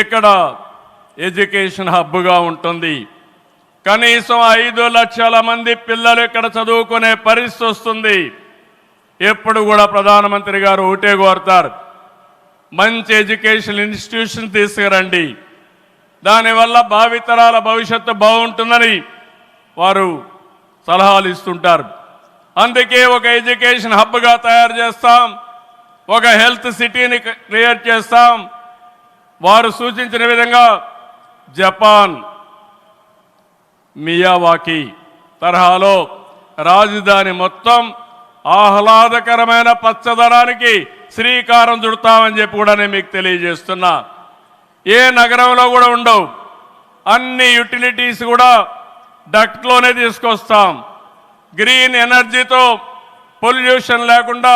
ఇక్కడ ఎడ్యుకేషన్ హబ్గా ఉంటుంది. కనీసం 5 లక్షల మంది పిల్లలు ఇక్కడ చదువుకునే పరిస్థితి వస్తుంది. ఎప్పుడు కూడా ప్రధానమంత్రి గారు ఒకటే కోరుతారు, మంచి ఎడ్యుకేషన్ ఇన్స్టిట్యూషన్ తీసుకురండి, దానివల్ల భావితరాల భవిష్యత్తు బాగుంటుందని వారు సలహాలు ఇస్తుంటారు. అందుకే ఒక ఎడ్యుకేషన్ హబ్గా తయారు చేస్తాం, ఒక హెల్త్ సిటీని క్రియేట్ చేస్తాం. వారు సూచించిన విధంగా జపాన్ మియావాకి తరహాలో రాజధాని మొత్తం ఆహ్లాదకరమైన పచ్చదనానికి శ్రీకారం చుడతామని చెప్పి కూడా నేను మీకు తెలియజేస్తున్నా. ఏ నగరంలో కూడా ఉండవు, అన్ని యుటిలిటీస్ కూడా డక్ట్లోనే తీసుకొస్తాం. గ్రీన్ ఎనర్జీతో పొల్యూషన్ లేకుండా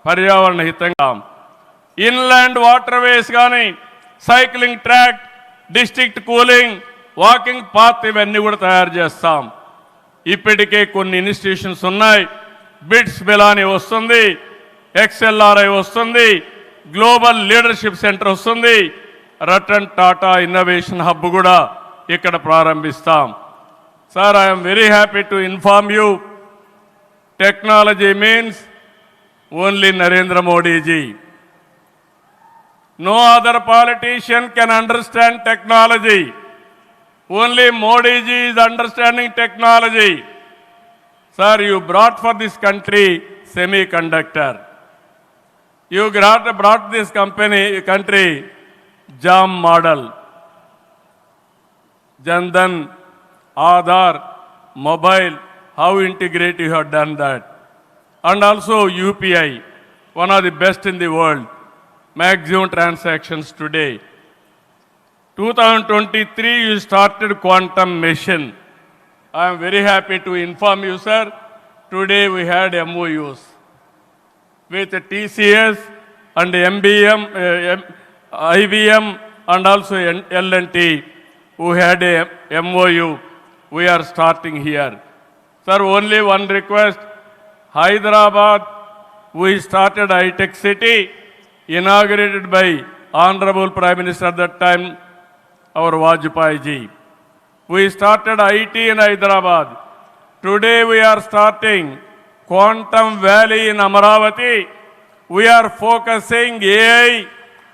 పర్యావరణ హితంగా ఇన్లాండ్ వాటర్వేస్ కానీ, cycling track, district cooling, walking path ఇవన్నీ కూడా తయారు చేస్తాం. ఇప్పటికే కొన్ని ఇన్స్టిట్యూషన్స్ ఉన్నాయి. బిట్స్ బిలాని వస్తుంది, XLRI వస్తుంది, గ్లోబల్ లీడర్షిప్ సెంటర్ వస్తుంది, రతన్ టాటా ఇన్నోవేషన్ హబ్ కూడా ఇక్కడ ప్రారంభిస్తాం. Sir, I'm very happy to inform you, technology means only Narendra Modiji. No other politician can understand technology. Only Modi ji is understanding technology. Sir, you brought for this country semiconductor. You brought this country JAM model. Jandan, Aadhaar, mobile, how integrate you have done that. And also UPI, one of the best in the world. Maximum transactions today. 2023 you started quantum mission. I am very happy to inform you, sir. Today we had MOUs with TCS and MBM, IBM and also L&T who had a MOU. We are starting here. Sir, only one request. Hyderabad, we started high-tech city, inaugurated by Honorable Prime Minister at that time, our Vajpayee ji. We started IT in Hyderabad. Today we are starting Quantum Valley in Amaravati. We are focusing AI.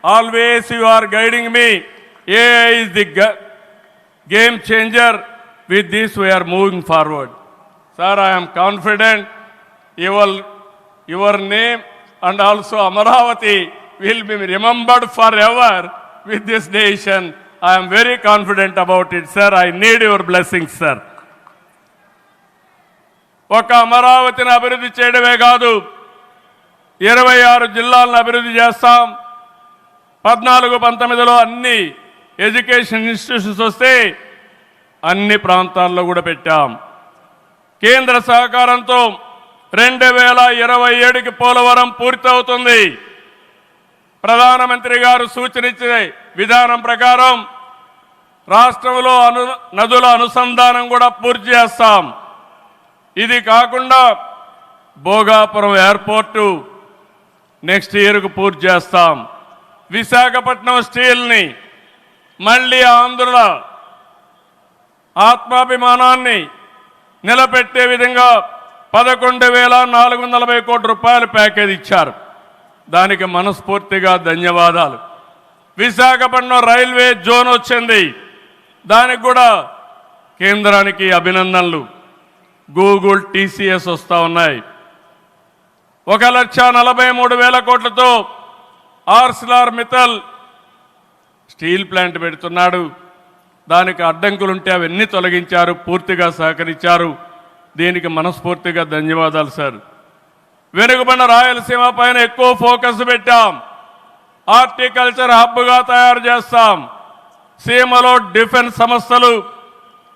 Always you are guiding me. AI is the game changer. With this we are moving forward. Sir, I am confident your name and also Amaravati will be remembered forever with this nation. I am very confident about it, sir. I need your blessings, sir. ఒక అమరావతిని అభివృద్ధి చేయడమే కాదు, 26 జిల్లాలను అభివృద్ధి చేస్తాం. 14-19లో అన్ని education institutions వస్తే అన్ని ప్రాంతాల్లో కూడా పెట్టాం. కేంద్ర సహకారంతో 2027కి పోలవరం పూర్తవుతుంది. ప్రధానమంత్రి గారు సూచనిచ్చే విధానం ప్రకారం రాష్ట్రంలో నదుల అనుసంధానం కూడా పూర్తి చేస్తాం. ఇది కాకుండా భోగాపురం ఎయిర్పోర్టు నెక్స్ట్ ఇయర్కు పూర్తి చేస్తాం. విశాఖపట్నం స్టీల్ని మళ్ళీ ఆంధ్రుల ఆత్మాభిమానాన్ని నిలబెట్టే విధంగా 11,440 కోట్ల రూపాయల ప్యాకేజ్ ఇచ్చారు. దానికి మనస్ఫూర్తిగా ధన్యవాదాలు. విశాఖపట్నం రైల్వే జోన్ వచ్చింది, దానికి కూడా కేంద్రానికి అభినందనలు. గూగుల్, TCS వస్తూ ఉన్నాయి. 1,43,000 కోట్లతో ఆర్సిలార్ మిత్తల్ స్టీల్ ప్లాంట్ పెడుతున్నాడు. దానికి అడ్డంకులుంటే అవన్నీ తొలగించారు, పూర్తిగా సహకరించారు. దీనికి మనస్ఫూర్తిగా ధన్యవాదాలు సార్. వెనుకబడిన రాయలసీమ పైన ఎక్కువ ఫోకస్ పెట్టాం. హార్టికల్చర్ హబ్గా తయారు చేస్తాం. సీమలో డిఫెన్స్ సంస్థలు,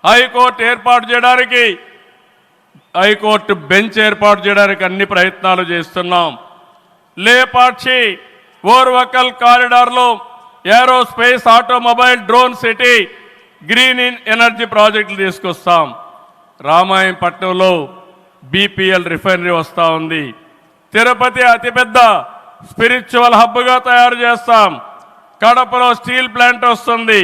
హైకోర్టు ఏర్పాటు చేయడానికి, హైకోర్టు బెంచ్ ఏర్పాటు చేయడానికి అన్ని ప్రయత్నాలు చేస్తున్నాం. లేపాక్షి ఓర్వకల్ కారిడార్లో aerospace, automobile, drone city, green energy ప్రాజెక్టులు తీసుకొస్తాం. రామాయంపట్నంలో BPL రిఫైనరీ వస్తూ ఉంది. తిరుపతి అతిపెద్ద స్పిరిచువల్ హబ్గా తయారు చేస్తాం. కడపలో స్టీల్ ప్లాంట్ వస్తుంది.